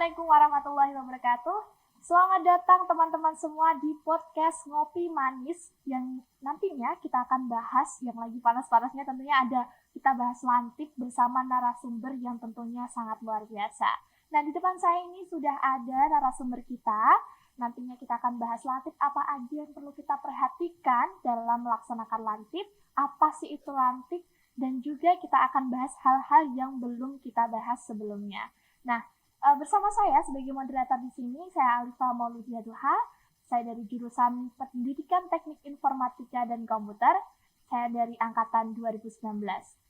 Assalamualaikum warahmatullahi wabarakatuh. Selamat datang teman-teman semua di podcast Ngopi Manis yang nantinya kita akan bahas yang lagi panas-panasnya tentunya kita bahas lantik bersama narasumber yang tentunya sangat luar biasa. Nah, di depan saya ini sudah ada narasumber kita. Nantinya kita akan bahas lantik apa aja yang perlu kita perhatikan dalam melaksanakan lantik, apa sih itu lantik, dan juga kita akan bahas hal-hal yang belum kita bahas sebelumnya. Nah, bersama saya sebagai moderator di sini, saya Alifa Mauludia Duha. Saya dari jurusan Pendidikan Teknik Informatika dan Komputer. Saya dari angkatan 2019.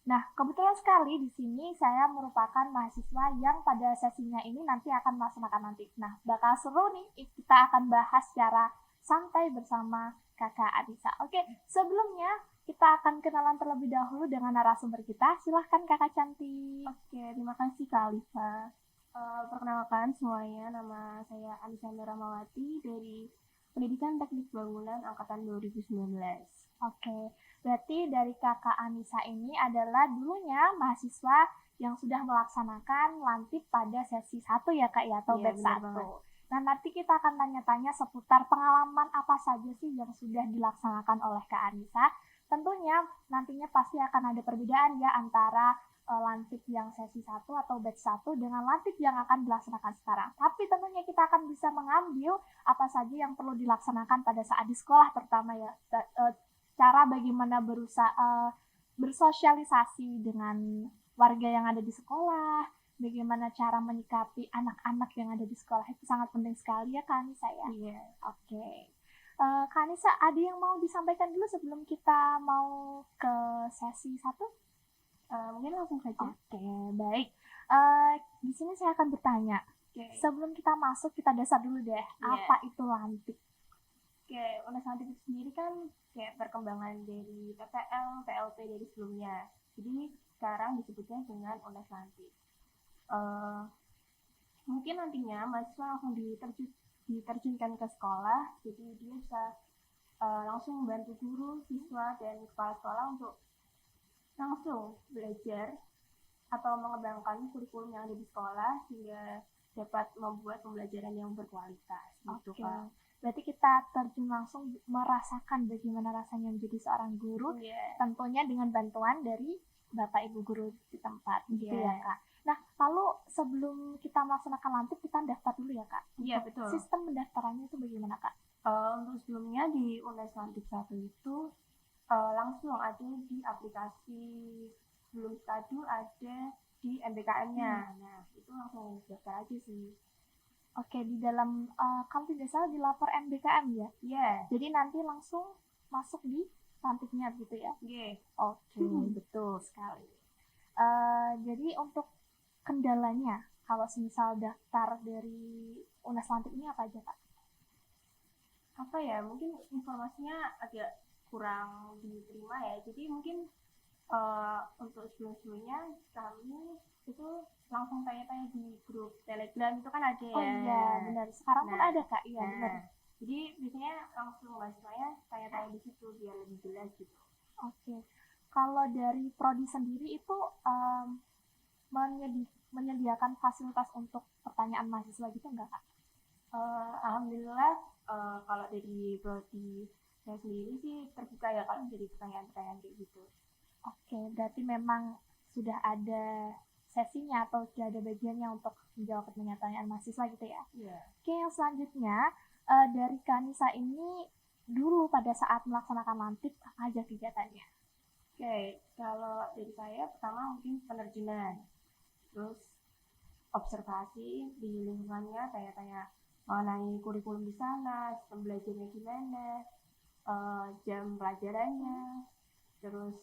Nah, kebetulan sekali di sini saya merupakan mahasiswa yang pada sesinya ini nanti akan melaksanakan nanti. Nah, bakal seru nih, kita akan bahas secara santai bersama Kakak Anissa. Oke, sebelumnya kita akan kenalan terlebih dahulu dengan narasumber kita. Silahkan Kakak cantik. Oke, terima kasih Kak Alifa. Perkenalkan semuanya, nama saya Anissa Ramawati dari Pendidikan Teknik Bangunan Angkatan 2019. Oke, berarti dari Kakak Anissa ini adalah dulunya mahasiswa yang sudah melaksanakan lantik pada sesi 1 ya Kak ya, atau batch 1. Nah, nanti kita akan tanya-tanya seputar pengalaman apa saja sih yang sudah dilaksanakan oleh Kak Anissa. Tentunya nantinya pasti akan ada perbedaan ya antara lantik yang sesi 1 atau batch 1 dengan lantik yang akan dilaksanakan sekarang. Tapi tentunya kita akan bisa mengambil apa saja yang perlu dilaksanakan pada saat di sekolah terutama ya. Cara bagaimana bersosialisasi dengan warga yang ada di sekolah, bagaimana cara menyikapi anak-anak yang ada di sekolah, itu sangat penting sekali ya Kak Anissa ya. Iya. Oke. Kak Anissa, ada yang mau disampaikan dulu sebelum kita mau ke sesi 1? Mungkin langsung saja. Oke, baik. Di sini saya akan bertanya. Sebelum kita masuk, kita dasar dulu deh. Apa itu lantik? Untuk lantik itu sendiri kan kayak perkembangan dari PPL, PLT dari sebelumnya. Jadi sekarang disebutnya dengan UNES lantik. Mungkin nantinya mahasiswa langsung diterjunkan ke sekolah, jadi dia bisa langsung membantu guru, siswa, dan kepala sekolah untuk langsung belajar atau mengembangkan kurikulum yang ada di sekolah sehingga dapat membuat pembelajaran yang berkualitas. Gitu, Kak. Berarti kita terjun langsung merasakan bagaimana rasanya menjadi seorang guru, tentunya dengan bantuan dari Bapak Ibu guru di tempat, gitu ya Kak. Nah, lalu sebelum kita melaksanakan lantik, kita daftar dulu ya Kak? Iya, betul. Sistem pendaftarannya itu bagaimana Kak? Untuk sebelumnya di UNES Lantik 1 itu langsung ada di aplikasi Belum Stadu, ada di MBKM-nya. Nah, itu langsung daftar aja sih. Oke, di dalam, kalau tidak salah di lapor MBKM ya? Iya. Jadi nanti langsung masuk di lantiknya gitu ya? Iya. Oke, betul sekali. Jadi untuk kendalanya, kalau misal daftar dari UNES Lantik ini apa aja Kak? Apa ya, mungkin informasinya agak kurang diterima ya. Jadi mungkin untuk sebelum-sebelumnya kami itu langsung tanya-tanya di grup Telegram itu kan ada ya. Oh iya, benar. Sekarang pun ada Kak, iya benar. Jadi biasanya langsung mahasiswanya tanya-tanya di situ biar lebih jelas gitu. Oke. Kalau dari prodi sendiri itu menyediakan fasilitas untuk pertanyaan mahasiswa gitu enggak Kak? Alhamdulillah kalau dari prodi saya sendiri sih terbuka ya kalau jadi pertanyaan-pertanyaan kayak gitu. Oke, berarti memang sudah ada sesinya atau sudah ada bagiannya untuk menjawab pertanyaan mahasiswa gitu ya? Iya. Oke, yang selanjutnya dari Kak Anissa ini dulu pada saat melaksanakan lantik apa aja kegiatannya? Oke, kalau dari saya pertama mungkin penerjunan, terus observasi di lingkungannya, tanya-tanya mengenai kurikulum di sana, sistem belajarnya gimana, jam pelajarannya, terus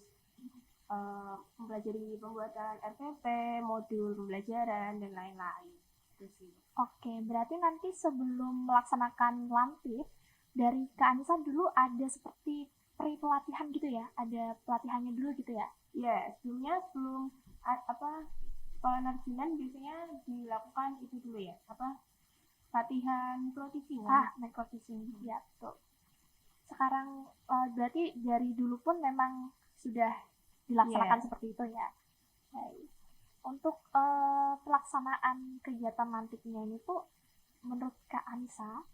mempelajari pembuatan RPP, modul pembelajaran, dan lain-lain. Itu sih. Oke, berarti nanti sebelum melaksanakan lantik, dari Kak Anissa dulu ada seperti pelatihan gitu ya? Ada pelatihannya dulu gitu ya? Iya, sebelum penerjunan biasanya dilakukan itu dulu ya, latihan clothing. Clothing, ya tuh. Sekarang berarti dari dulu pun memang sudah dilaksanakan seperti itu ya? Baik. Untuk pelaksanaan kegiatan lantiknya ini tuh menurut Kak Anissa,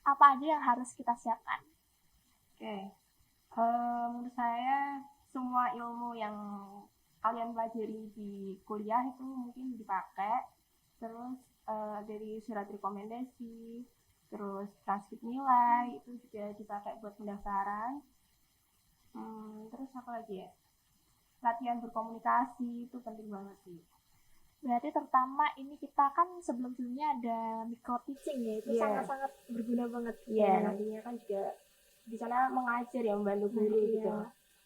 apa aja yang harus kita siapkan? Oke. Menurut saya semua ilmu yang kalian pelajari di kuliah itu mungkin dipakai. Terus dari surat rekomendasi, terus transkrip nilai itu juga dipakai buat pendaftaran. Terus apa lagi ya? Latihan berkomunikasi itu penting banget sih. Berarti terutama ini kita kan sebelum-sebelumnya ada micro teaching ya, itu sangat-sangat berguna banget. Iya, nantinya kan juga di sana mengajar ya, membantu guru gitu.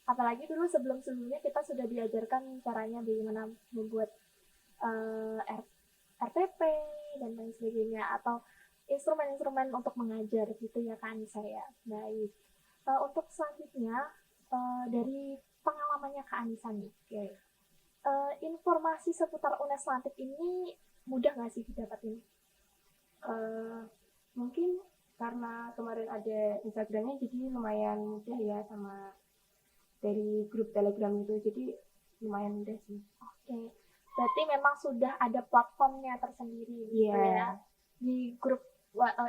Apalagi dulu sebelum-sebelumnya kita sudah diajarkan caranya bagaimana membuat RPP dan lain sebagainya, atau instrumen-instrumen untuk mengajar gitu ya kan saya. Baik. Untuk selanjutnya dari pengalamannya Kak Anissa nih. Informasi seputar UNES Lantik ini mudah nggak sih didapatin? Mungkin karena kemarin ada Instagramnya jadi lumayan mudah ya, sama dari grup Telegram itu, jadi lumayan mudah sih. Oke. Berarti memang sudah ada platformnya tersendiri gitu ya. Di grup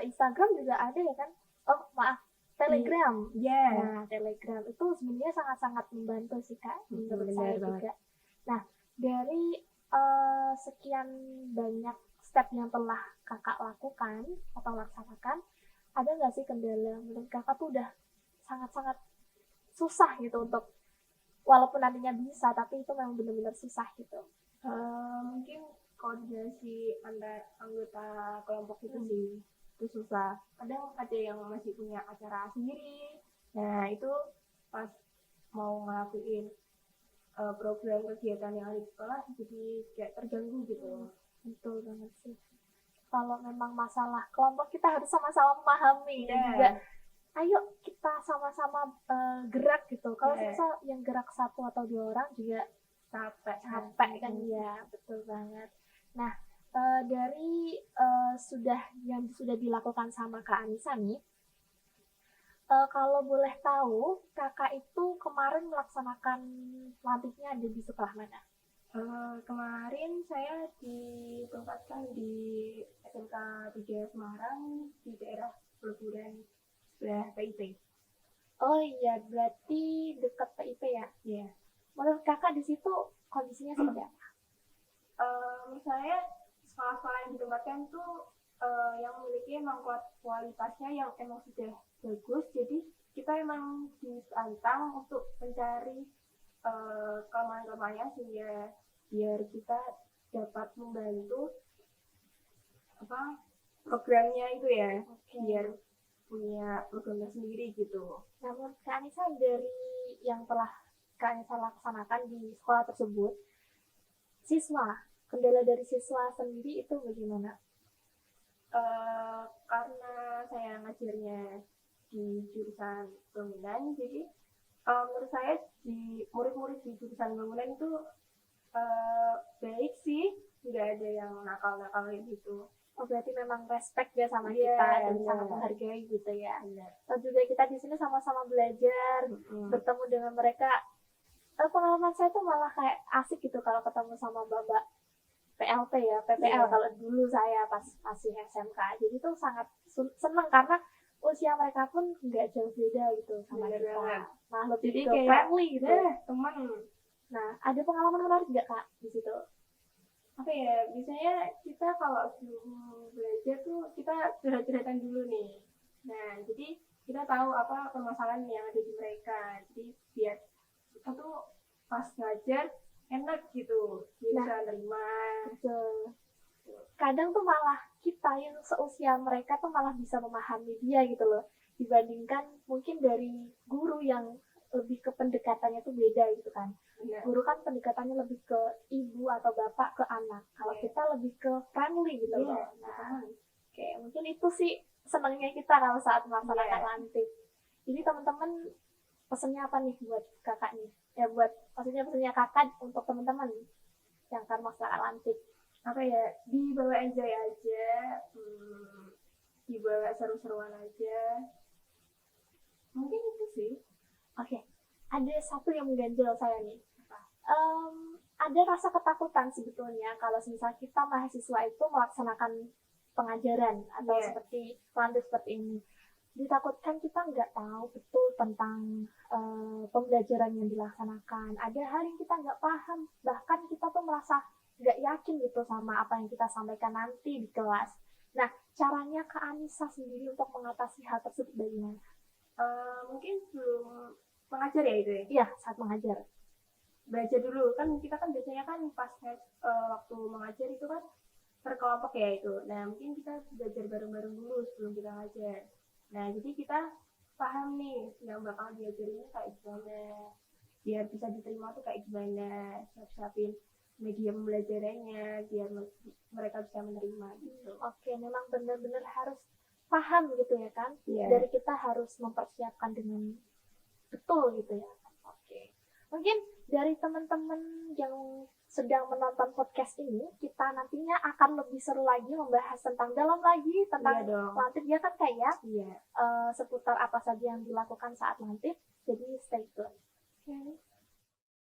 Instagram juga ada ya kan? Oh maaf, Telegram. Nah, Telegram itu sebenarnya sangat-sangat membantu sih Kak, menurut saya juga. Nah, dari sekian banyak step yang telah Kakak lakukan atau laksanakan, ada nggak sih kendala menurut Kakak tuh udah sangat-sangat susah gitu untuk, walaupun nantinya bisa, tapi itu memang benar-benar susah gitu? Mungkin koordinasi antar anggota kelompok itu sih, itu susah. Kadang ada yang masih punya acara sendiri, nah itu pas mau ngelakuin program kegiatan yang ada di sekolah jadi kayak terganggu gitu. Betul banget sih. Kalau memang masalah kelompok kita harus sama-sama memahami dan juga ayo kita sama-sama gerak gitu. Kalau misal yang gerak satu atau dua orang juga capek kan ya, betul banget. Nah, dari yang sudah dilakukan sama Kak Anissa nih, kalau boleh tahu, Kakak itu kemarin melaksanakan lantiknya ada di sekolah mana? Kemarin saya ditempatkan di SMK 3 Semarang di daerah Peleburan sebelah PIP. Oh iya, berarti dekat PIP ya? Iya. Menurut Kakak di situ kondisinya seperti apa? Menurut saya sekolah-sekolah yang ditempatkan tuh yang memiliki emang kualitasnya yang emang sudah bagus, jadi kita emang ditantang untuk mencari kelemahan-kelemahannya sehingga biar kita dapat membantu programnya itu ya, biar punya programnya sendiri gitu. Namun Kak Anissa, dari yang telah Kak Anissa laksanakan di sekolah tersebut, kendala dari siswa sendiri itu bagaimana? Karena saya ngajarnya di jurusan bangunan, jadi menurut saya di murid-murid di jurusan bangunan itu baik sih, nggak ada yang nakal-nakal gitu. Oh, berarti memang respect ya sama kita dan sangat menghargai gitu ya. Dan juga kita di sini sama-sama belajar, bertemu dengan mereka. Pengalaman saya tuh malah kayak asik gitu kalau ketemu sama Bapak PLT ya, PPL kalau dulu saya pas masih SMK. Jadi tuh sangat seneng karena usia mereka pun nggak jauh beda gitu sama kita. Nah, lebih ke friendly gitu. Teman. Nah, ada pengalaman menarik nggak Kak di situ? Apa ya, biasanya kita kalau sebelum belajar tuh kita curhat-curhatan dulu nih. Nah, jadi kita tahu apa permasalahan yang ada di mereka. Jadi biar kita tuh pas ngajar enak gitu, bisa nerima. Betul. Kadang tuh malah kita yang seusia mereka tuh malah bisa memahami dia gitu loh, dibandingkan mungkin dari guru yang lebih ke pendekatannya tuh beda gitu kan. Guru kan pendekatannya lebih ke ibu atau bapak ke anak, kalau kita lebih ke friendly gitu loh. Nah, mungkin itu sih senangnya kita kalau saat melaksanakan lantik. Jadi teman-teman, pesannya apa nih buat kakak nih? Ya buat pesannya kakak untuk teman-teman yang akan melaksanakan lantik. Apa ya, dibawa enjoy aja, dibawa seru-seruan aja. Mungkin itu sih. Oke. Ada satu yang mengganjal saya nih. ada rasa ketakutan sebetulnya kalau misalnya kita mahasiswa itu melaksanakan pengajaran atau Iya. seperti lantai seperti ini. Ditakutkan kita nggak tahu betul tentang pembelajaran yang dilaksanakan. Ada hal yang kita nggak paham, bahkan kita tuh merasa nggak yakin gitu sama apa yang kita sampaikan nanti di kelas. Nah, caranya Kak Anissa sendiri untuk mengatasi hal tersebut bagaimana? Mungkin sebelum mengajar ya itu ya, Iya, saat mengajar. belajar dulu kan, kita kan biasanya kan pas waktu mengajar itu kan berkelompok ya itu. Nah mungkin kita belajar bareng-bareng dulu sebelum kita ngajar. Nah jadi kita paham nih yang bakal diajarinnya kayak gimana, biar bisa diterima tuh kayak gimana, siap-siapin media pembelajarannya biar mereka bisa menerima gitu. Oke, memang benar-benar harus paham gitu ya kan? Iya. Dari kita harus mempersiapkan dengan betul gitu ya. Oke. Mungkin dari teman-teman yang sedang menonton podcast ini, kita nantinya akan lebih seru lagi membahas tentang dalam lagi tentang Iya dong. lantik ya kan Kak ya? Iya. Seputar apa saja yang dilakukan saat lantik. Jadi stay tune. Oke.